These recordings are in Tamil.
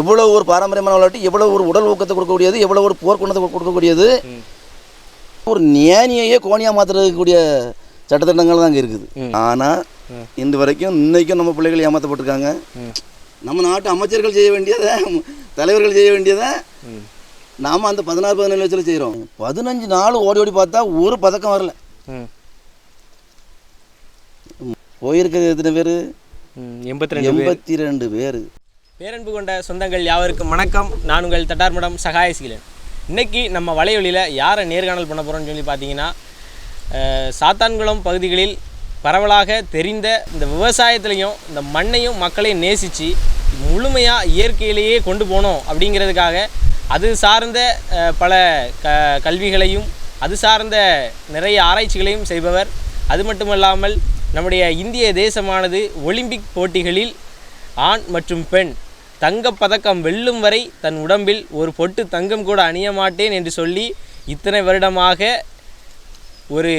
எவ்வளோ ஒரு பாரம்பரியமான விளையாட்டு, எவ்வளோ ஒரு உடல் ஊக்கத்தை கொடுக்கக்கூடியது, எவ்வளோ ஒரு போர்க்குணத்தை கொடுக்கக்கூடியது, ஒரு ஞானியையே கோணியாக மாற்றுறதுக்கூடிய சட்டத்திட்டங்கள் தான் அங்கே இருக்குது. ஆனால் இன்று வரைக்கும் இன்னைக்கும் நம்ம பிள்ளைகள் ஏமாற்றப்பட்டிருக்காங்க. நம்ம நாட்டு அமைச்சர்கள் செய்ய வேண்டியதை, தலைவர்கள் செய்ய வேண்டியதை நாம் அந்த 16-17 வயசில் செய்கிறோம். 15 நாள் ஓடி ஓடி பார்த்தா ஒரு பதக்கம் வரல. போயிருக்கிறது எத்தனை பேர்? 82 பேர். பேரன்பு கொண்ட சொந்தங்கள் யாவருக்கும் வணக்கம். நான் உங்கள் தட்டார்மடம் சகாயசீலன். இன்றைக்கி நம்ம வலையொலியில் யாரை நேர்காணல் பண்ண போகிறோம்னு சொல்லி பார்த்தீங்கன்னா, சாத்தான்குளம் பகுதிகளில் பரவலாக தெரிந்த இந்த விவசாயத்துலேயும் இந்த மண்ணையும் மக்களையும் நேசித்து முழுமையாக இயற்கையிலேயே கொண்டு போனோம் அப்படிங்கிறதுக்காக அது சார்ந்த பல கல்விகளையும் அது சார்ந்த நிறைய ஆராய்ச்சிகளையும் செய்பவர். அது மட்டுமல்லாமல் நம்முடைய இந்திய தேசமானது ஒலிம்பிக் போட்டிகளில் ஆண் மற்றும் பெண் தங்கப்பதக்கம் வெல்லும் வரை தன் உடம்பில் ஒரு பொட்டு தங்கம் கூட அணிய மாட்டேன் என்று சொல்லி இத்தனை வருடமாக ஒரு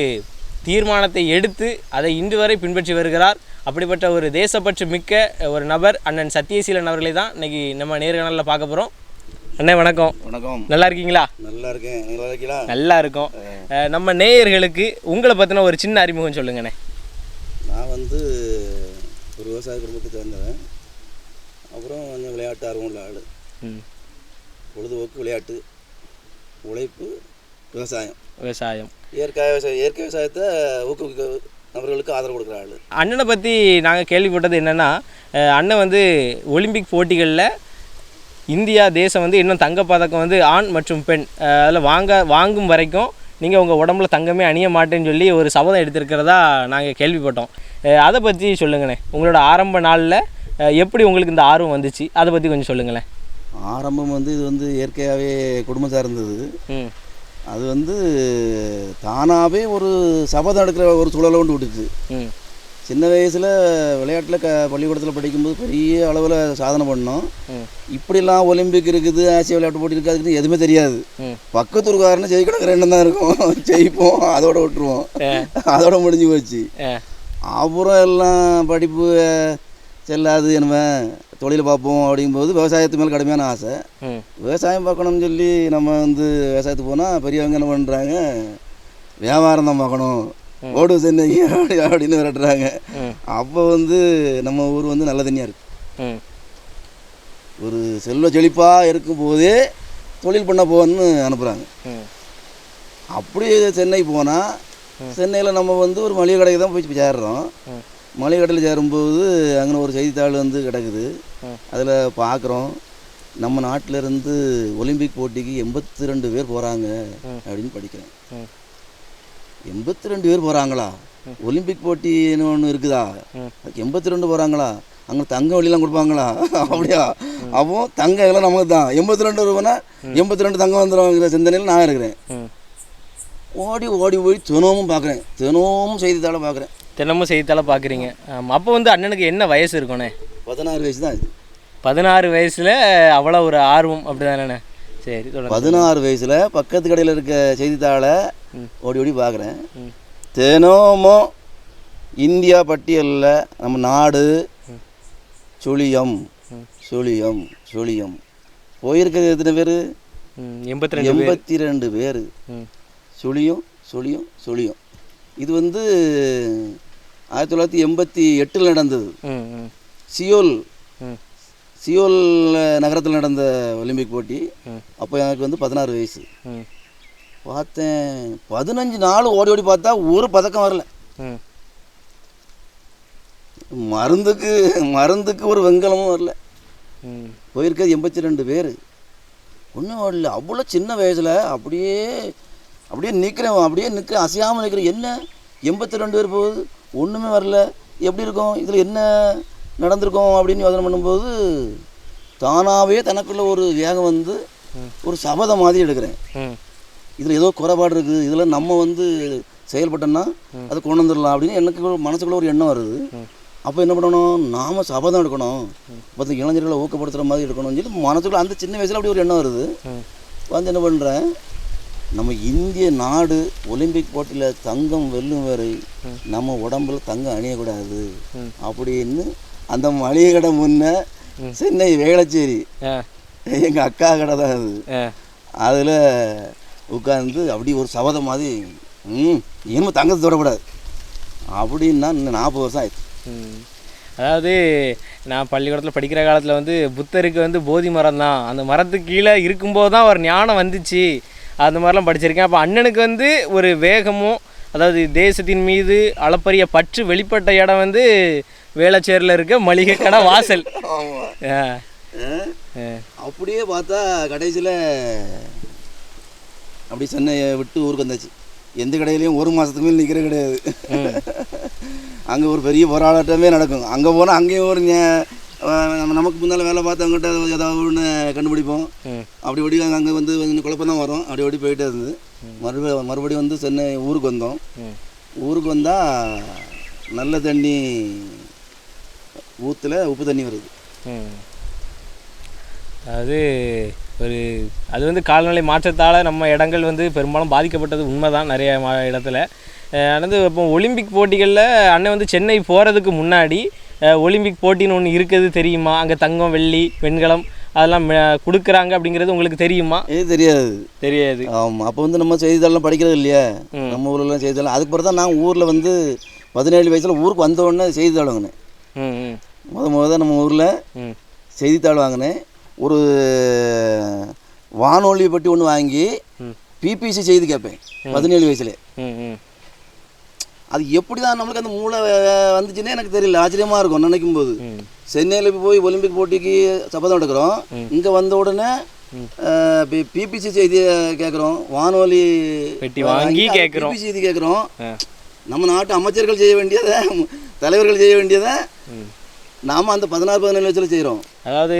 தீர்மானத்தை எடுத்து அதை இன்று வரை பின்பற்றி வருகிறார். அப்படிப்பட்ட ஒரு தேசப்பற்று மிக்க ஒரு நபர் அண்ணன் சத்யசீலன் அவர்களை தான் இன்றைக்கி நம்ம நேர்காணலில் பார்க்க போகிறோம். அண்ணே வணக்கம். வணக்கம். நல்லா இருக்கீங்களா? நல்லா இருக்கேன். நல்லா இருக்கீங்களா? நல்லா இருக்கோம். நம்ம நேயர்களுக்கு உங்களை பற்றின ஒரு சின்ன அறிமுகம் சொல்லுங்கண்ணே. நான் ஒரு விவசாய குடும்பத்தை சேர்ந்தவன். அப்புறம் கொஞ்சம் விளையாட்டு ஆர்வம் உள்ள ஆள். பொழுதுபோக்கு விளையாட்டு, உழைப்பு, விவசாயம், இயற்கை விவசாயத்தை ஊக்குவிக்க நபர்களுக்கு ஆதரவு கொடுக்குற ஆள். அண்ணனை பற்றி நாங்கள் கேள்விப்பட்டது என்னென்னா, அண்ணன் ஒலிம்பிக் போட்டிகளில் இந்தியா தேசம் இன்னும் தங்கப்பதக்கம் ஆண் மற்றும் பெண் அதில் வாங்கும் வரைக்கும் நீங்கள் உங்கள் உடம்புல தங்கமே அணிய மாட்டேன்னு சொல்லி ஒரு சபதம் எடுத்திருக்கிறதா நாங்கள் கேள்விப்பட்டோம். அதை பற்றி சொல்லுங்கண்ணே. உங்களோட ஆரம்ப நாளில் எப்படி உங்களுக்கு இந்த ஆர்வம் வந்துச்சு, அதை பற்றி கொஞ்சம் சொல்லுங்களேன். ஆரம்பம் இது இயற்கையாகவே குடும்பம் சார்ந்தது. அது தானாகவே ஒரு சபதம் எடுக்கிற ஒரு சூழலை கொண்டு விட்டுச்சு. சின்ன வயசில் விளையாட்டில் பள்ளிக்கூடத்தில் படிக்கும்போது பெரிய அளவில் சாதனை பண்ணோம். இப்படிலாம் ஒலிம்பிக் இருக்குது, ஆசிய விளையாட்டு போட்டி இருக்குது, அதுக்கு எதுவுமே தெரியாது. பக்கத்தூர்காரன்னு ஜெயிக்கணுங்கிற எண்ணம் தான் இருக்கும். ஜெயிப்போம், அதோட விட்டுருவோம், அதோட முடிஞ்சு போச்சு. அப்புறம் எல்லாம் படிப்பு செல்லாது, நம்ம தொழில் பார்ப்போம் அப்படிங்கும்போது விவசாயத்து மேலே கடுமையான ஆசை. விவசாயம் பார்க்கணும்னு சொல்லி நம்ம விவசாயத்துக்கு போனால் பெரியவங்க என்ன பண்ணுறாங்க, வியாபாரம் தான் பார்க்கணும், ஓடு சென்னைக்கு அப்படின்னு விரட்டுறாங்க. அப்போ நம்ம ஊர் நல்ல தண்ணியாக இருக்குது. ஒரு செல்வ செழிப்பாக இருக்கும்போதே தொழில் பண்ண போகணுன்னு அனுப்புகிறாங்க. அப்படி சென்னை போனால் சென்னையில் நம்ம ஒரு மளிகை கடைக்கு தான் போய் சேர்றோம். மளிகை கடையில் சேரும்போது அங்கே ஒரு செய்தித்தாள் கிடக்குது. அதில் பார்க்குறோம், நம்ம நாட்டிலேருந்து ஒலிம்பிக் போட்டிக்கு 82 பேர் போகிறாங்க அப்படின்னு படிக்கிறேன். 82 பேர் போகிறாங்களா? ஒலிம்பிக் போட்டின்னு ஒன்று இருக்குதா, அதுக்கு 82 போகிறாங்களா? அங்கே தங்க வழியெல்லாம் கொடுப்பாங்களா? அப்படியா? அப்போ தங்கம் எல்லாம் நமக்கு தான். 82 ரூபானா 82 தங்கம் வந்துடும்ங்கிற சிந்தனையில் நான் இருக்கிறேன். ஓடி ஓடி போய் தினமும் பார்க்குறேன், தினமும் செய்தித்தாளை பார்க்குறேன். தினமும் செய்தித்தாளை பார்க்குறீங்க. அப்போ அண்ணனுக்கு என்ன வயசு இருக்குண்ணே? 16 வயசு தான். இது 16 வயசில் அவ்வளோ ஒரு ஆர்வம் அப்படி தானே? சரி. 16 வயசில் பக்கத்து கடையில் இருக்க செய்தித்தாளை ஓடி ஓடி பார்க்குறேன். தினமும் இந்தியா பட்டியலில் நம்ம நாடு சுழியம் சுழியம் சுழியம் போயிருக்கிறது எத்தனை பேர்? 82 பேர். சுழியம் சுழியம் சுழியம். இது 1988 நடந்தது. சியோல் நகரத்தில் நடந்த ஒலிம்பிக் போட்டி. அப்போ எனக்கு 16 வயசு. பார்த்தேன், 15 நாள் ஓடி ஓடி பார்த்தா ஒரு பதக்கம் வரல. மருந்துக்கு ஒரு வெங்கலமும் வரல. போயிருக்கிறது 82 பேர். ஒன்றும் வரல. அவ்வளோ சின்ன வயசில் அப்படியே நிற்கிறேன், அசையாமல் நிற்கிறேன். என்ன 82 பேர் போகுது, ஒன்றுமே வரல, எப்படி இருக்கும், இதில் என்ன நடந்திருக்கோம் அப்படின்னு யோசனை பண்ணும்போது தானாகவே தனக்குள்ள ஒரு வேகம் ஒரு சபதம் மாதிரி எடுக்கிறேன். இதில் ஏதோ குறைபாடு இருக்குது, இதில் நம்ம செயல்பட்டோம்னா அதை கொண்டு வந்துடலாம் அப்படின்னு எனக்கு மனசுக்குள்ள ஒரு எண்ணம் வருது. அப்போ என்ன பண்ணணும், நாம் சபதம் எடுக்கணும், 10 இளைஞர்களை ஊக்கப்படுத்துகிற மாதிரி எடுக்கணும்னு சொல்லி மனசுக்குள்ள அந்த சின்ன வயசில் அப்படி ஒரு எண்ணம் வருது. என்ன பண்ணுறேன், நம்ம இந்திய நாடு ஒலிம்பிக் போட்டியில் தங்கம் வெல்லும் வரை நம்ம உடம்புல தங்கம் அணியக்கூடாது அப்படின்னு அந்த மளிகை கடை முன்னே சென்னை வேளச்சேரி ஆ எங்கள் அக்கா கடை தான் அது. ஆ அதில் உட்காந்து அப்படி ஒரு சபதம் மாதிரி இனிமே தங்கத்தை தொடக்கூடாது அப்படின்னா இன்னும் 40 வருஷம் ஆயிடுச்சு. அதாவது நான் பள்ளிக்கூடத்தில் படிக்கிற காலத்தில் வந்து புத்தருக்கு வந்து போதி மரம் தான், அந்த மரத்துக்கு கீழே இருக்கும்போது தான் ஒரு ஞானம் வந்துச்சு, அந்த மாதிரிலாம் படிச்சிருக்கேன். அப்போ அண்ணனுக்கு வந்து ஒரு வேகமும், அதாவது தேசத்தின் மீது அளப்பரிய பற்று வெளிப்பட்ட இடம் வந்து வேளச்சேரியில் இருக்க மளிகை கடை வாசல். அப்படியே பார்த்தா கடைசியில் அப்படி சென்னையை விட்டு ஊருக்கு வந்தாச்சு. எந்த கடையிலையும் 1 மாதத்துக்கு மேலே நிற்கிற கிடையாது. அங்கே ஒரு பெரிய போராட்டமே நடக்கும். அங்கே போனால் அங்கேயும் ஒரு நமக்கு முன்னால் வேலை பார்த்தவங்ககிட்ட ஏதாவது ஒன்று கண்டுபிடிப்போம். அப்படி அங்கே வந்து கொஞ்சம் குழப்பம் தான் வரும். அப்படி போயிட்டே இருந்தது. மறுபடியும் வந்து சென்னை ஊருக்கு வந்தோம். ஊருக்கு வந்தால் நல்ல தண்ணி ஊற்றுல உப்பு தண்ணி வருது. அது வந்து காலநிலை மாற்றத்தால் நம்ம இடங்கள் வந்து பெரும்பாலும் பாதிக்கப்பட்டது உண்மை தான் நிறைய இடத்துல. வந்து இப்போ ஒலிம்பிக் போட்டிகளில் அண்ணன் வந்து சென்னை போகிறதுக்கு முன்னாடி ஒலிம்பிக் போட்டின்னு ஒன்று இருக்குது தெரியுமா? அங்கே தங்கம், வெள்ளி, வெண்கலம் அதெல்லாம் கொடுக்குறாங்க அப்படிங்கிறது உங்களுக்கு தெரியுமா? தெரியாது. ஆமாம், அப்போ வந்து நம்ம செய்தித்தாளெலாம் படிக்கிறது இல்லையா, நம்ம ஊர்லலாம் செய்தித்தாள். அதுக்கு பிறகு தான் நான் ஊரில் வந்து 17 வயசில் ஊருக்கு வந்தோடனே செய்தித்தாள் வாங்கினேன். முத நம்ம ஊரில் செய்தித்தாள் வாங்கினேன். ஒரு வானொலி பற்றி ஒன்று வாங்கி பிபிசி செய்தி கேட்பேன் 17 வயசுல. அது எப்படி தான் நம்மளுக்கு அந்த மூளை வந்துச்சுன்னே எனக்கு தெரியல, ஆச்சரியமாக இருக்கும் நினைக்கும் போது. சென்னையில் போய் ஒலிம்பிக் போட்டிக்கு சபதம் எடுக்கிறோம், இங்கே வந்த உடனே பிபிசி செய்தியை கேட்குறோம், வானொலி வாங்கி கேட்குறோம், பிபிசி செய்தி கேட்குறோம். நம்ம நாட்டு அமைச்சர்கள் செய்ய வேண்டியதை, தலைவர்கள் செய்ய வேண்டியதை நாம் அந்த 16-17 வயசில் செய்கிறோம். அதாவது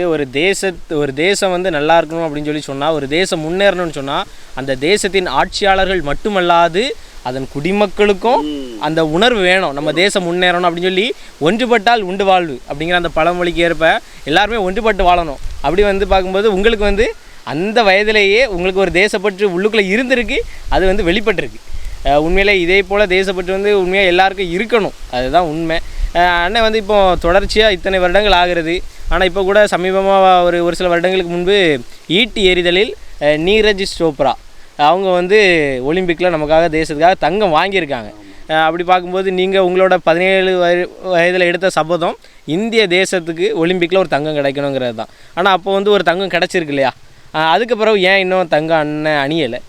ஒரு தேசம் வந்து நல்லா இருக்கணும் அப்படின்னு சொல்லி சொன்னால், ஒரு தேசம் முன்னேறணும்னு சொன்னால், அந்த தேசத்தின் ஆட்சியாளர்கள் மட்டுமல்லாது அதன் குடிமக்களுக்கும் அந்த உணர்வு வேணும். நம்ம தேசம் முன்னேறணும் அப்படின்னு சொல்லி ஒன்றுபட்டால் உண்டு வாழ்வு அப்படிங்கிற அந்த பழமொழிக்கு ஏற்ப எல்லாருமே ஒன்றுபட்டு வாழணும். அப்படி வந்து பார்க்கும்போது உங்களுக்கு வந்து அந்த வயதிலேயே உங்களுக்கு ஒரு தேசப்பற்று உள்ளுக்குள்ளே இருந்திருக்கு, அது வந்து வெளிப்பட்டிருக்கு. உண்மையிலே இதே போல் தேசப்பற்று வந்து உண்மையாக எல்லாருக்கும் இருக்கணும், அதுதான் உண்மை. அண்ணன் வந்து இப்போ தொடர்ச்சியாக இத்தனை வருடங்கள் ஆகிறது. ஆனால் இப்போ கூட சமீபமாக ஒரு சில வருடங்களுக்கு முன்பு ஈட்டி எறிதலில் நீரஜ் சோப்ரா அவங்க வந்து ஒலிம்பிக்கில் நமக்காக தேசத்துக்காக தங்கம் வாங்கியிருக்காங்க. அப்படி பார்க்கும்போது நீங்கள் உங்களோட 17 வயதில் எடுத்த சபதம் இந்திய தேசத்துக்கு ஒலிம்பிக்கில் ஒரு தங்கம் கிடைக்கணுங்கிறது தான். ஆனால் அப்போ வந்து ஒரு தங்கம் கிடச்சிருக்கு இல்லையா, அதுக்கு பிறகு ஏன் இன்னும் தங்கம் அண்ணன் அணியலை?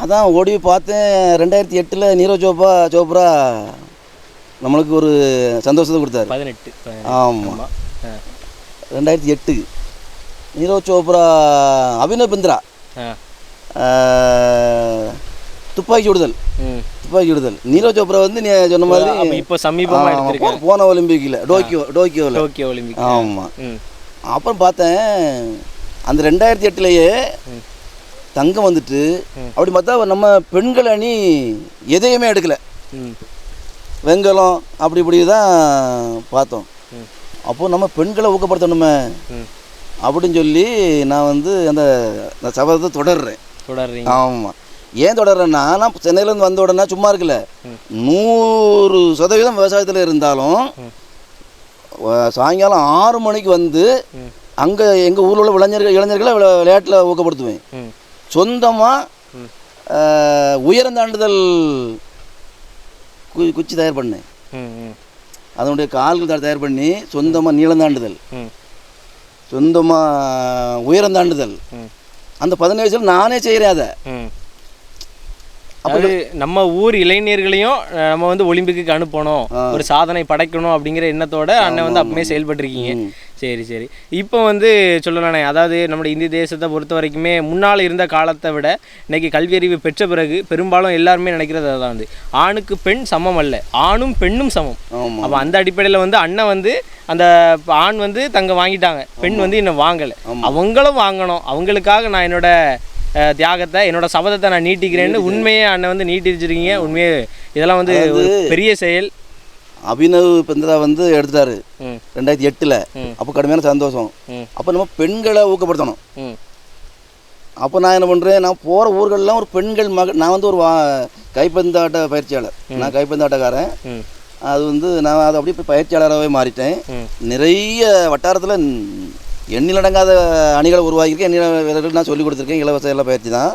அதான் ஓடி பார்த்தேன். 2008 நீரஜ் சோப்ரா நம்மளுக்கு ஒரு சந்தோஷத்தை கொடுத்தாரு. 18. ஆமாம், 2008 நீரஜ் சோப்ரா, அபினவ் பிந்த்ரா துப்பாக்கி விடுதல். நீரஜ் சோப்ரா வந்து நீ சொன்ன மாதிரி இப்போ சமீபமாக போன ஒலிம்பிக்கில் டோக்கியோவில் ஒலிம்பிக். ஆமாம். அப்புறம் பார்த்தேன் அந்த 2008 தங்கம் வந்துட்டு. அப்படி பார்த்தா நம்ம பெண்கள் அணி எதையுமே எடுக்கலை, வெங்கலம் அப்படி இப்படி தான் பார்த்தோம். அப்போது நம்ம பெண்களை ஊக்கப்படுத்தணுமே அப்படின்னு சொல்லி நான் வந்து அந்த சபதத்தை தொடர்றேன். ஆமாம், ஏன் தொடர்றேன்னா, நான் சென்னையிலேருந்து வந்த உடனே சும்மா இருக்குல்ல, 100% விவசாயத்தில் இருந்தாலும் சாயங்காலம் 6 மணிக்கு வந்து அங்கே எங்கள் ஊரில் உள்ள இளைஞர்களை விளையாட்டில் ஊக்கப்படுத்துவேன். சொந்தமாக உயரந்தாண்டுதல் குச்சி தயார் பண்ணேன். அதனுடைய கால்கள் தயார் பண்ணி சொந்தமாக நீளந்தாண்டுதல், சொந்தமாக உயரந்தாண்டுதல் அந்த 17 வயசில் நானே செய்கிறேன். அதை அப்படி நம்ம ஊர் இளைஞர்களையும் நம்ம வந்து ஒலிம்பிக்கு அனுப்பணும், ஒரு சாதனை படைக்கணும் அப்படிங்கிற எண்ணத்தோட அண்ணன் வந்து அப்பவுமே செயல்பட்டுருக்கீங்க. சரி. இப்போ வந்து சொல்லலானே, அதாவது நம்முடைய இந்திய தேசத்தை பொறுத்த வரைக்குமே முன்னால் இருந்த காலத்தை விட இன்றைக்கி கல்வியறிவு பெற்ற பிறகு பெரும்பாலும் எல்லாருமே நினைக்கிறது அதான், வந்து ஆணுக்கு பெண் சமம் அல்ல, ஆணும் பெண்ணும் சமம். அப்போ அந்த அடிப்படையில் வந்து அண்ணன் வந்து அந்த ஆண் வந்து தங்கம் வாங்கிட்டாங்க, பெண் வந்து இன்னும் வாங்கலை, அவங்களும் வாங்கணும், அவங்களுக்காக நான் என்னோட தியாகத்தை, என்னோட சபதத்தை நான் நீட்டிக்கிறேன்னு உண்மையே அண்ணன் வந்து நீட்டிச்சிருக்கீங்க. உண்மையே இதெல்லாம் வந்து ஒரு பெரிய செயல். அபினவ் பிந்த்ரா வந்து எடுத்துட்டாரு 2008. அப்போ கடுமையான சந்தோஷம். அப்போ நம்ம பெண்களை ஊக்கப்படுத்தணும். அப்போ நான் என்ன பண்ணுறேன், நான் போகிற ஊர்கள்லாம் ஒரு பெண்கள் நான் வந்து ஒரு கைப்பந்தாட்ட பயிற்சியாளர், நான் கைப்பந்தாட்டக்காரன். அது வந்து நான் அதை அப்படியே பயிற்சியாளராகவே மாறிட்டேன். நிறைய வட்டாரத்தில் எண்ணிலடங்காத அணிகளை உருவாக்கியிருக்கேன். எண்ணில நான் சொல்லிக் கொடுத்துருக்கேன். இலவச எல்லாம் பயிற்சி தான்.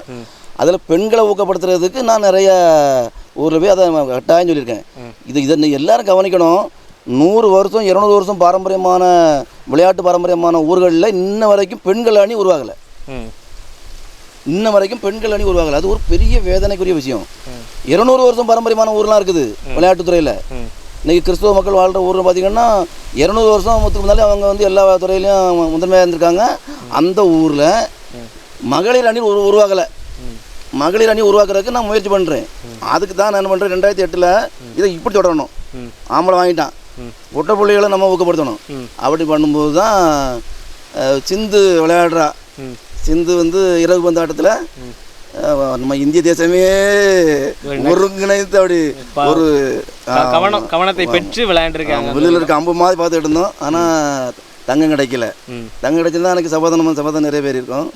அதில் பெண்களை ஊக்கப்படுத்துறதுக்கு நான் நிறைய ஊரில் போய் அதை கட்டாயம் சொல்லியிருக்கேன். இதை எல்லோரும் கவனிக்கணும். 100 வருஷம் 200 வருஷம் பாரம்பரியமான விளையாட்டு பாரம்பரியமான ஊர்களில் இன்ன வரைக்கும் பெண்கள் அணி உருவாகலை. இன்ன வரைக்கும் பெண்கள் அணி உருவாகலை. அது ஒரு பெரிய வேதனைக்குரிய விஷயம். 200 வருஷம் பாரம்பரியமான ஊர்லாம் இருக்குது விளையாட்டுத்துறையில். இன்றைக்கி கிறிஸ்துவ மக்கள் வாழ்கிற ஊரில் பார்த்திங்கன்னா 200 வருஷத்துக்கு முன்னாலே அவங்க வந்து எல்லா துறையிலையும் முதன்மையாக இருந்திருக்காங்க. அந்த ஊரில் மகளிர் அணி உருவாகலை. மகளிர் அணி உருவாக்குறதுக்கு நான் முயற்சி பண்ணுறேன். அதுக்கு தான் நான் என்ன பண்ணுறேன், 2008 இதை இப்படி தொடரணும். ஆம்பளை வாங்கிட்டான், ஒட்ட பிள்ளைகளை நம்ம ஊக்கப்படுத்தணும். அப்படி பண்ணும்போது தான் சிந்து விளையாடுறா. சிந்து வந்து இறகு பந்தாட்டத்தில் நம்ம இந்திய தேசமே ஒருங்கிணைத்து அப்படி ஒரு கவனத்தை பெற்று விளையாண்டுருக்காங்க. வெளியில் இருக்க அம்பு மாதிரி பார்த்துட்டு இருந்தோம். ஆனால் தங்கம் கிடைக்கல. தங்கம் கிடைச்சிருந்தா எனக்கு சபாதனம் நிறைய பேர் இருக்கும்.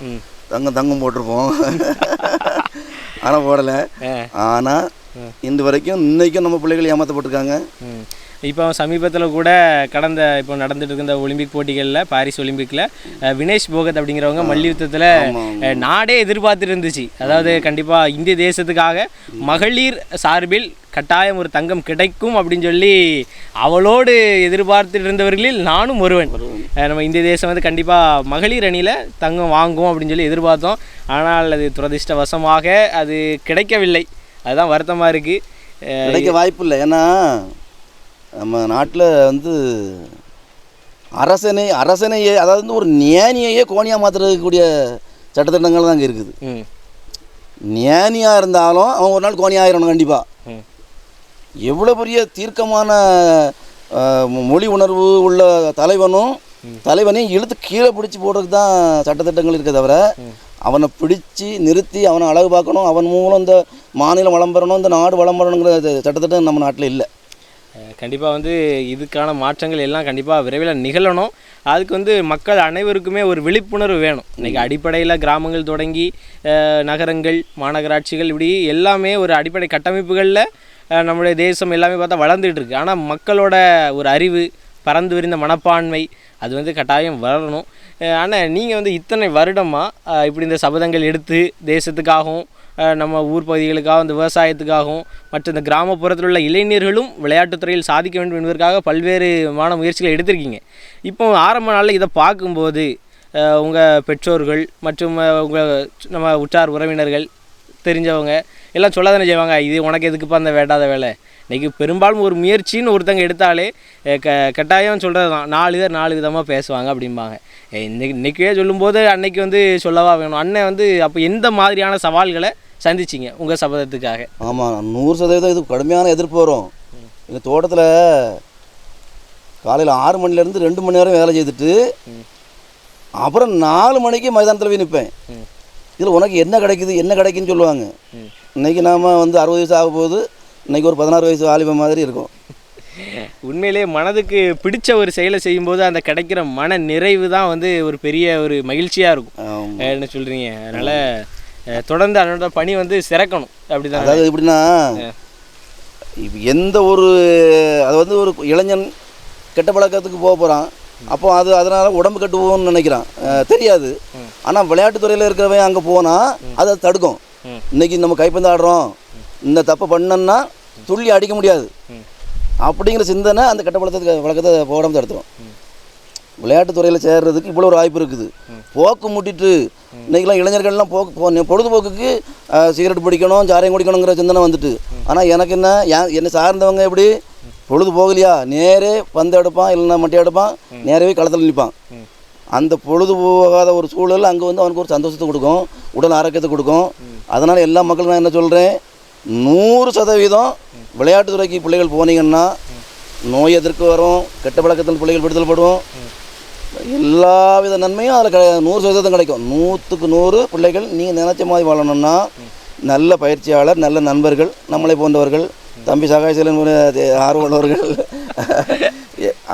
தங்கம் போட்டிருப்போம். ஆனால் போடலை. ஆனால் இன்று வரைக்கும் இன்றைக்கும் நம்ம பிள்ளைகள் ஏமாற்றப்பட்டிருக்காங்க. இப்போ சமீபத்தில் கூட இப்போ நடந்துட்டு இருக்க இந்த ஒலிம்பிக் போட்டிகளில், பாரிஸ் ஒலிம்பிக்கில் வினேஷ் போகத் அப்படிங்கிறவங்க மல்யுத்தத்தில் நாடே எதிர்பார்த்துட்டு இருந்துச்சு. அதாவது கண்டிப்பாக இந்திய தேசத்துக்காக மகளிர் சார்பில் கட்டாயம் ஒரு தங்கம் கிடைக்கும் அப்படின்னு சொல்லி அவளோடு எதிர்பார்த்துட்டு இருந்தவர்களில் நானும் ஒருவன். நம்ம இந்திய தேசம் வந்து கண்டிப்பாக மகளிர் அணியில் தங்கம் வாங்குவோம் அப்படின்னு சொல்லி எதிர்பார்த்தோம். ஆனால் அது துரதிர்ஷ்டவசமாக அது கிடைக்கவில்லை. அதுதான் வருத்தமாக இருக்குது. கிடைக்க வாய்ப்பு இல்லை. ஏன்னா நம்ம நாட்டில் வந்து அரசனையே, அதாவது வந்து ஒரு ஞானியையே கோணியாக மாற்றுறதுக்கூடிய சட்டத்திட்டங்கள் தான் அங்கே இருக்குது. ஞானியாக இருந்தாலும் அவன் ஒரு நாள் கோணி ஆயிரணும் கண்டிப்பாக. எவ்வளோ பெரிய தீர்க்கமான மொழி உணர்வு உள்ள தலைவனையும் இழுத்து கீழே பிடிச்சி போடுறதுக்கு தான் சட்டத்திட்டங்கள் இருக்க தவிர, அவனை பிடிச்சி நிறுத்தி அவனை அழகு பார்க்கணும், அவன் மூலம் இந்த மாநிலம் வளம் பெறணும், இந்த நாடு வளம் பெறணுங்கிற சட்டத்திட்டம் நம்ம நாட்டில் இல்லை. கண்டிப்பாக வந்து இதுக்கான மாற்றங்கள் எல்லாம் கண்டிப்பாக விரைவில் நிகழணும். அதுக்கு வந்து மக்கள் அனைவருக்குமே ஒரு விழிப்புணர்வு வேணும். இன்றைக்கி அடிப்படையில் கிராமங்கள் தொடங்கி நகரங்கள், மாநகராட்சிகள், இப்படி எல்லாமே ஒரு அடிப்படை கட்டமைப்புகளில் நம்முடைய தேசம் எல்லாமே பார்த்தா வளர்ந்துகிட்டு இருக்குது. ஆனால் மக்களோட ஒரு அறிவு, பறந்து விரிந்த மனப்பான்மை அது வந்து கட்டாயம் வரணும். ஆனால் நீங்கள் வந்து இத்தனை வருடமாக இப்படி இந்த சபதங்கள் எடுத்து தேசத்துக்காகவும் நம்ம ஊர் பகுதிகளுக்காகவும் இந்த விவசாயத்துக்காகவும் மற்ற இந்த கிராமப்புறத்தில் உள்ள இளைஞர்களும் விளையாட்டுத்துறையில் சாதிக்க வேண்டும் என்பதற்காக பல்வேறுமான முயற்சிகளை எடுத்திருக்கீங்க. இப்போ ஆரம்ப நாளில் இதை பார்க்கும்போது உங்கள் பெற்றோர்கள் மற்றும் உங்கள் நம்ம உற்றார் உறவினர்கள் தெரிஞ்சவங்க எல்லாம் சொல்ல தானே செய்வாங்க, இது உனக்கு எதுக்குப்பா அந்த வேண்டாத வேலை. இன்றைக்கி பெரும்பாலும் ஒரு முயற்சின்னு ஒருத்தங்க எடுத்தாலே கட்டாயம் சொல்கிறது தான், 4 விதமாக பேசுவாங்க அப்படிம்பாங்க. இன்றைக்கே சொல்லும்போது அன்னைக்கு வந்து சொல்லவா வேணும். அண்ணன் வந்து அப்போ எந்த மாதிரியான சவால்களை சந்திச்சிங்க உங்கள் சபதத்துக்காக? ஆமாம், 100% இது கடுமையான எதிர்ப்பு வரும். இந்த தோட்டத்தில் காலையில் 6 மணிலேருந்து 2 மணி நேரம் வேலை செய்துட்டு அப்புறம் 4 மணிக்கு மைதானத்தில் போய் நிற்பேன். இதில் உனக்கு என்ன கிடைக்குன்னு சொல்லுவாங்க. இன்றைக்கி நாம் வந்து 60 வயசு ஆக போகுது. இன்றைக்கி ஒரு 16 வயசு வாலிப மாதிரி இருக்கும். உண்மையிலே மனதுக்கு பிடிச்ச ஒரு செயலை செய்யும்போது அந்த கிடைக்கிற மன நிறைவு தான் வந்து ஒரு பெரிய ஒரு மகிழ்ச்சியாக இருக்கும். என்ன சொல்கிறீங்க? அதனால் தொடர்ந்து அதனோட பணி வந்து சிறக்கணும். அப்படி தான். அதாவது எப்படின்னா, இப்போ எந்த ஒரு அது வந்து ஒரு இளைஞன் கெட்ட பழக்கத்துக்கு போக போகிறான். அப்போ அதனால் உடம்பு கட்டுவோம்னு நினைக்கிறான், தெரியாது. ஆனால் விளையாட்டுத்துறையில் இருக்கிறவன் அங்கே போனால் அதை தடுக்கும். இன்றைக்கி நம்ம கைப்பந்து ஆடுறோம், இந்த தப்பை பண்ணோன்னா துள்ளி அடிக்க முடியாது அப்படிங்கிற சிந்தனை அந்த கெட்ட பழக்கத்தை போடாமல் தடுத்துரும். விளையாட்டுத்துறையில் சேர்றதுக்கு இவ்வளோ ஒரு வாய்ப்பு இருக்குது. போக்கு முட்டிட்டு இன்றைக்கெல்லாம் இளைஞர்கள்லாம் பொழுதுபோக்குக்கு சிகரெட் பிடிக்கணும், சாராயம் குடிக்கணுங்கிற சிந்தனை வந்துட்டு. ஆனால் எனக்கு என்னை சார்ந்தவங்க எப்படி பொழுது போகலையா, நேரே பந்து எடுப்பான், இல்லைன்னா மட்டை எடுப்பான், நேரவே களத்தில் நிற்பான். அந்த பொழுது போகாத ஒரு சூழல் அங்கே வந்து அவனுக்கு ஒரு சந்தோஷத்தை கொடுக்கும், உடல் ஆரோக்கியத்தை கொடுக்கும். அதனால் எல்லா மக்களும் நான் என்ன சொல்கிறேன், 100% விளையாட்டுத்துறைக்கு பிள்ளைகள் போனீங்கன்னா நோய் எதிர்க்கு வரும், கெட்ட பழக்கத்தில் பிள்ளைகள் விடுதல் படுவோம், எல்லா வித நன்மையும் அதில் 100% கிடைக்கும். 100க்கு 100 பிள்ளைகள் நீங்கள் நினைச்ச மாதிரி வாழணும்னா நல்ல பயிற்சியாளர், நல்ல நண்பர்கள், நம்மளை போன்றவர்கள், தம்பி சகாயசீலன் ஆர்வலர்கள்,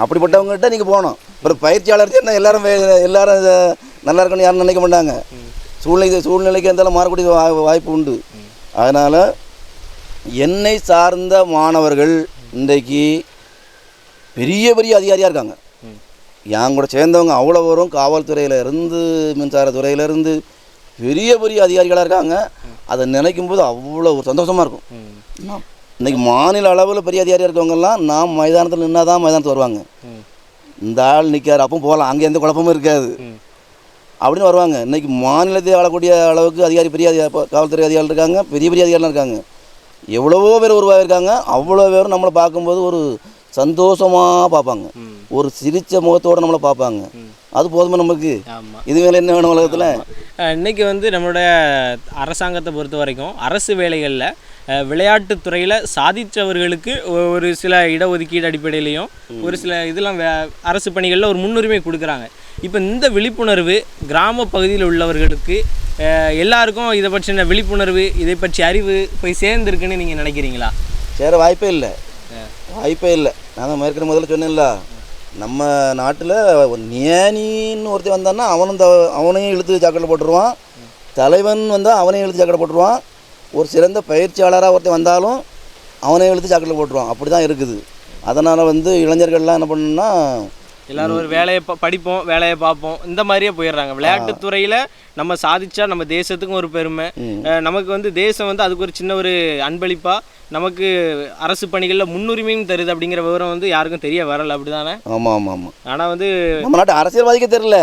அப்படிப்பட்டவங்ககிட்ட நீங்கள் போகணும். அப்புறம் பயிற்சியாளர் என்ன எல்லாரும் நல்லா இருக்குன்னு யாரும் நினைக்க மாட்டாங்க. சூழ்நிலைக்கு இருந்தாலும் மாறக்கூடிய வாய்ப்பு உண்டு. அதனால் என்னை சார்ந்த மாணவர்கள் இன்றைக்கு பெரிய பெரிய அதிகாரியாக இருக்காங்க. என் கூட சேர்ந்தவங்க அவ்வளோ வரும், காவல்துறையில் இருந்து மின்சாரத்துறையிலேருந்து பெரிய பெரிய அதிகாரிகளாக இருக்காங்க. அதை நினைக்கும் போது அவ்வளோ ஒரு சந்தோஷமாக இருக்கும். இன்றைக்கி மாநில அளவில் பெரிய அதிகாரியாக இருக்கவங்கெல்லாம் நாம் மைதானத்தில் நின்னா தான் மைதானத்துக்கு வருவாங்க. இந்த ஆள் நிற்கார் அப்போ போகலாம், அங்கே எந்த குழப்பமும் இருக்காது அப்படின்னு வருவாங்க. இன்றைக்கி மாநிலத்தை ஆளக்கூடிய அளவுக்கு அதிகாரி பெரிய காவல்துறை அதிகாரிகள் இருக்காங்க, பெரிய பெரிய அதிகாரிகள் இருக்காங்க. எவ்வளவோ பேர் உருவாகிருக்காங்க. அவ்வளோ பேரும் நம்மளை பார்க்கும்போது ஒரு சந்தோஷமாக பார்ப்பாங்க, ஒரு சிரித்த முகத்தோடு நம்மளை பார்ப்பாங்க. அது போதுமா நமக்கு? இது மேலே என்ன வேணும் உலகத்தில்? இன்றைக்கி வந்து நம்மளுடைய அரசாங்கத்தை பொறுத்த வரைக்கும் அரசு வேலைகளில் விளையாட்டுத்துறையில் சாதித்தவர்களுக்கு ஒரு சில இடஒதுக்கீடு அடிப்படையிலையும் ஒரு சில இதெல்லாம் அரசு பணிகளில் ஒரு முன்னுரிமை கொடுக்குறாங்க. இப்போ இந்த விழிப்புணர்வு கிராம பகுதியில் உள்ளவர்களுக்கு எல்லாருக்கும் இதை பற்றின விழிப்புணர்வு, இதை பற்றி அறிவு போய் சேர்ந்துருக்குன்னு நீங்கள் நினைக்கிறீங்களா? சேர வாய்ப்பே இல்லை, வாய்ப்பே இல்லை. நாங்கள் மேற்கொண்டு முதல்ல சொன்னேன்ல, நம்ம நாட்டில் ஞானின்னு ஒருத்தர் வந்தான்னா அவனையும் இழுத்து சாக்கடை போட்டுருவான், தலைவன் வந்தால் அவனையும் இழுத்து சாக்கடை போட்டுருவான், ஒரு சிறந்த பயிற்சியாளராக ஒருத்தர் வந்தாலும் அவனையும் இழுத்து சாக்கடை போட்டுருவான். அப்படி தான் இருக்குது. அதனால் வந்து இளைஞர்கள்லாம் என்ன பண்ணணும்னா, எல்லோரும் ஒரு வேலையை படிப்போம், வேலையை பார்ப்போம், இந்த மாதிரியே போயிடுறாங்க. விளையாட்டுத்துறையில் நம்ம சாதிச்சா நம்ம தேசத்துக்கும் ஒரு பெருமை, நமக்கு வந்து தேசம் வந்து அதுக்கு ஒரு சின்ன ஒரு அன்பளிப்பாக நமக்கு அரசு பணிகளில் முன்னுரிமையும் தருது அப்படிங்கிற விவரம் வந்து யாருக்கும் தெரிய வரல. அப்படி தானே? ஆமாம் ஆமாம் ஆமாம். ஆனால் வந்து நம்ம நாட்டு அரசியல்வாதிக்க தெரில.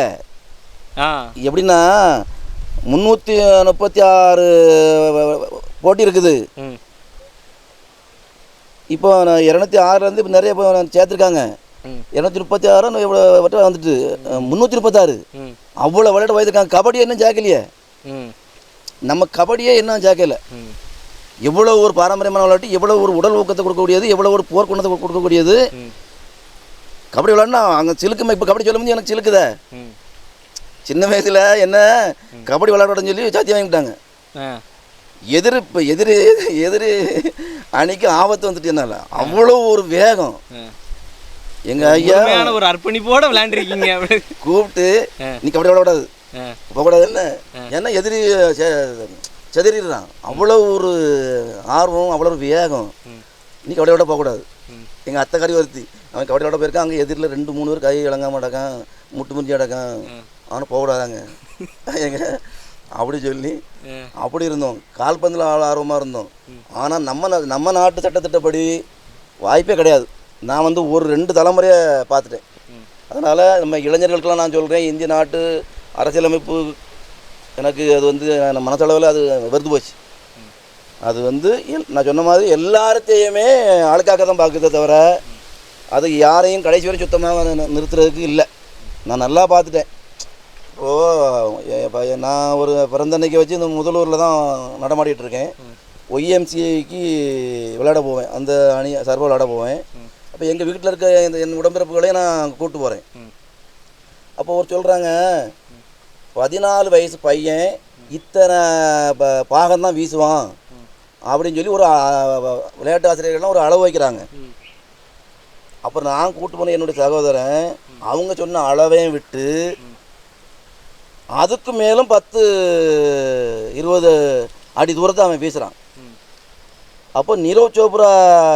எப்படின்னா 336 போட்டி இருக்குது. இப்போ 206 இப்போ நிறைய சேர்த்துருக்காங்க. 236 இவ்வளோ வந்துட்டு 336 அவ்வளோ விளையாட்டு வயதுருக்காங்க. கபடியை இன்னும் சேர்க்கலையே. நம்ம கபடியே இன்னும் சேர்க்கல. எவ்வளோ ஒரு பாரம்பரியமான விளையாட்டு, எவ்வளோ ஒரு உடல் ஊக்கத்தை கொடுக்கக்கூடியது, எவ்வளோ ஒரு போர்க்குணத்தை கொடுக்கக்கூடியது. கபடி விளையாடுனா அங்கே சிலுக்குமே. இப்போ கபடி சொல்லும் போது எனக்கு சிலுக்குதே. சின்ன வயசில் என்ன கபடி விளையாடுன்னு சொல்லி சாத்தி வாங்கிட்டாங்க. எதிரி அன்னைக்கு ஆபத்து வந்துட்டு என்னால அவ்வளோ ஒரு வேகம். எங்க ஐயா ஒரு அர்ப்பணிப்போட விளையாண்டுருக்கீங்க. கூப்பிட்டு நீ கபடி விளையாடாது போகக்கூடாது என்ன, ஏன்னா எதிரி செதறிடுறான். அவ்வளோ ஒரு ஆர்வம், அவ்வளோ ஒரு வேகம். நீ கபடி விளையாட போகக்கூடாது. எங்கள் அத்தை கறி வருத்தி அவன் கபடி விளையாட போயிருக்கான். அங்கே எதிரில் 2-3 பேர் கை இழங்காம அடக்கான், முட்டு முறிஞ்சி அடக்கான். அவனை போகக்கூடாதாங்க எங்க அப்படி சொல்லி அப்படி இருந்தோம். கால்பந்தில் ஆர்வமாக இருந்தோம். ஆனால் நம்ம நாட்டு சட்டத்திட்டப்படி வாய்ப்பே கிடையாது. நான் வந்து ஒரு 2 தலைமுறையை பார்த்துட்டேன். அதனால் நம்ம இளைஞர்களுக்கெல்லாம் நான் சொல்கிறேன், இந்திய நாட்டு அரசியலமைப்பு எனக்கு அது வந்து மனசளவில் அது வெறுத்து போச்சு. அது வந்து நான் சொன்ன மாதிரி எல்லாத்தையுமே ஆளுக்காக்க தான் பார்க்குதே தவிர அது யாரையும் கடைசி வரை சுத்தமாக நிறுத்துறதுக்கு இல்லை. நான் நல்லா பார்த்துட்டேன். இப்போது நான் ஒரு பிறந்தன்னைக்கு வச்சு இந்த முதலூரில் தான் நடமாடிட்டு இருக்கேன். ஒய்எம்சிஐக்கு விளையாட போவேன், அந்த அணி சர்வ விளையாட போவேன். அப்போ எங்கள் வீட்டில் இருக்க என் உடம்பிறப்புகளையும் நான் கூப்பிட்டு போகிறேன். அப்போ ஒரு சொல்கிறாங்க, 14 வயசு பையன் இத்தனை பாகம்தான் வீசுவான் அப்படின்னு சொல்லி ஒரு விளையாட்டு ஆசிரியர்கள்லாம் ஒரு அளவு வைக்கிறாங்க. அப்புறம் நான் கூப்பிட்டு போன என்னுடைய சகோதரன் அவங்க சொன்ன அளவையும் விட்டு அதுக்கு மேலும் 10-20 அடி தூரத்தை அவன் வீசுகிறான். அப்போ நீரவ் சோப்ரா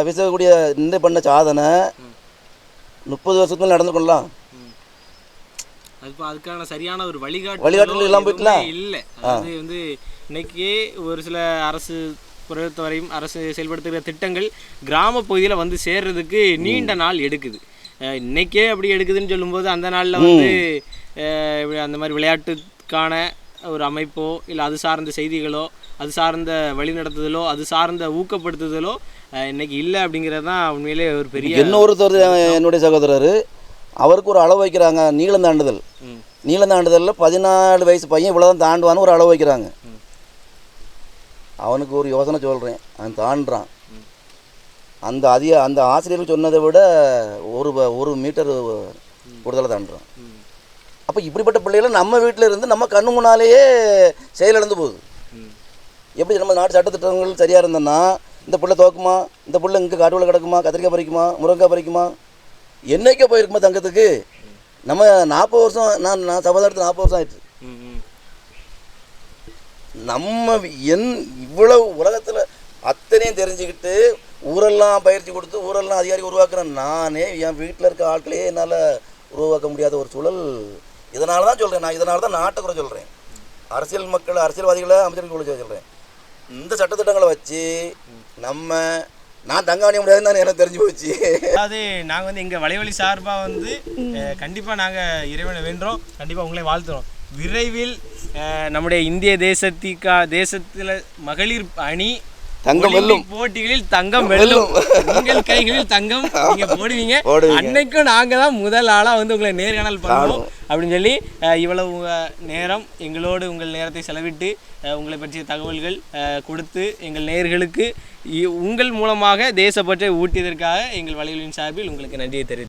வீசக்கூடிய இந்த பண்ண சாதனை 30 வருஷத்துக்கு மேலே நடந்துக்கொள்ளலாம். அதுக்கான சரியான ஒரு வழிகாட்டுதல் எல்லாம் போயிட்டுலாம் இல்லை. அது வந்து இன்னைக்கு ஒரு சில அரசு பொறுத்தவரையும் அரசு செயல்படுத்துகிற திட்டங்கள் கிராம பகுதியில் வந்து சேர்றதுக்கு நீண்ட நாள் எடுக்குது. இன்னைக்கே அப்படி எடுக்குதுன்னு சொல்லும்போது அந்த நாளில் வந்து அந்த மாதிரி விளையாட்டுக்கான ஒரு அமைப்போ இல்லை அது சார்ந்த செய்திகளோ அது சார்ந்த வழிநடத்துதலோ அது சார்ந்த ஊக்கப்படுத்துதலோ இன்னைக்கு இல்லை அப்படிங்கிறது தான் உண்மையிலே ஒரு பெரிய. இன்னொருத்தர் என்னுடைய சகோதரர் அவருக்கு ஒரு அளவு வைக்கிறாங்க. நீளம் தாண்டுதலில் 14 வயசு பையன் இவ்வளோதான் தாண்டுவான்னு ஒரு அளவு வைக்கிறாங்க. அவனுக்கு ஒரு யோசனை சொல்கிறேன், அவன் தாண்டுறான். அந்த ஆசிரியர்கள் சொன்னதை விட 1 மீட்டர் கூடுதலாக தாண்டுறான். அப்போ இப்படிப்பட்ட பிள்ளைகளை நம்ம வீட்டில் இருந்து நம்ம கண்ணு முன்னாலேயே செயலிழந்து போகுது. எப்படி நம்ம நாட்டு சட்டத்திட்டங்கள் சரியாக இருந்தோன்னா இந்த பிள்ளை தோக்குமா, இந்த பிள்ளை இங்கே காட்டுக்குள்ள கிடக்குமா, கத்திரிக்காய் பறிக்குமா, முருங்கைக்காய் பறிக்குமா, என்னைக்கே போயிருக்குமா தங்கத்துக்கு. நம்ம 40 வருஷம் நான் சபதம் எடுத்து 40 வருஷம் ஆயிடுச்சு. நம்ம இவ்வளவு உலகத்தில் அத்தனையும் தெரிஞ்சுக்கிட்டு ஊரெல்லாம் பயிற்சி கொடுத்து ஊரெல்லாம் அதிகாரி உருவாக்குறேன். நானே என் வீட்டில் இருக்க ஆட்களையே என்னால் உருவாக்க முடியாத ஒரு சூழல். இதனால தான் சொல்கிறேன், நான் இதனால தான் நாட்டை குறை சொல்கிறேன், அரசியல்வாதிகளை அமைச்சர்கள் குறை சொல்கிறேன். இந்த சட்டத்திட்டங்களை வச்சு நான் தங்க அணிய முடியாதுன்னு தான் எனக்கு தெரிஞ்சு போச்சு. அதாவது நாங்கள் வந்து எங்கள் வலைவழி சார்பாக வந்து கண்டிப்பாக நாங்கள் இறைவனை வேண்டுறோம், கண்டிப்பாக உங்களை வாழ்த்துறோம். விரைவில் நம்முடைய இந்திய தேசத்தில் மகளிர் அணி தங்கம் வெல்லும், போட்டிகளில் தங்கம் வெல்லும், உங்கள் கைகளில் தங்கம் நீங்க போடுவீங்க. அன்னைக்கும் நாங்க தான் முதல் ஆளா வந்து உங்களை நேர்காணல் பண்ணுவோம் அப்படின்னு சொல்லி இவ்வளவு நேரம் எங்களோடு உங்கள் நேரத்தை செலவிட்டு உங்களை பற்றிய தகவல்கள் கொடுத்து எங்கள் நேயர்களுக்கு உங்கள் மூலமாக தேசப்பற்றை ஊட்டியதற்காக எங்கள் வலைவலியின் சார்பில் உங்களுக்கு நன்றியை தெரிவித்து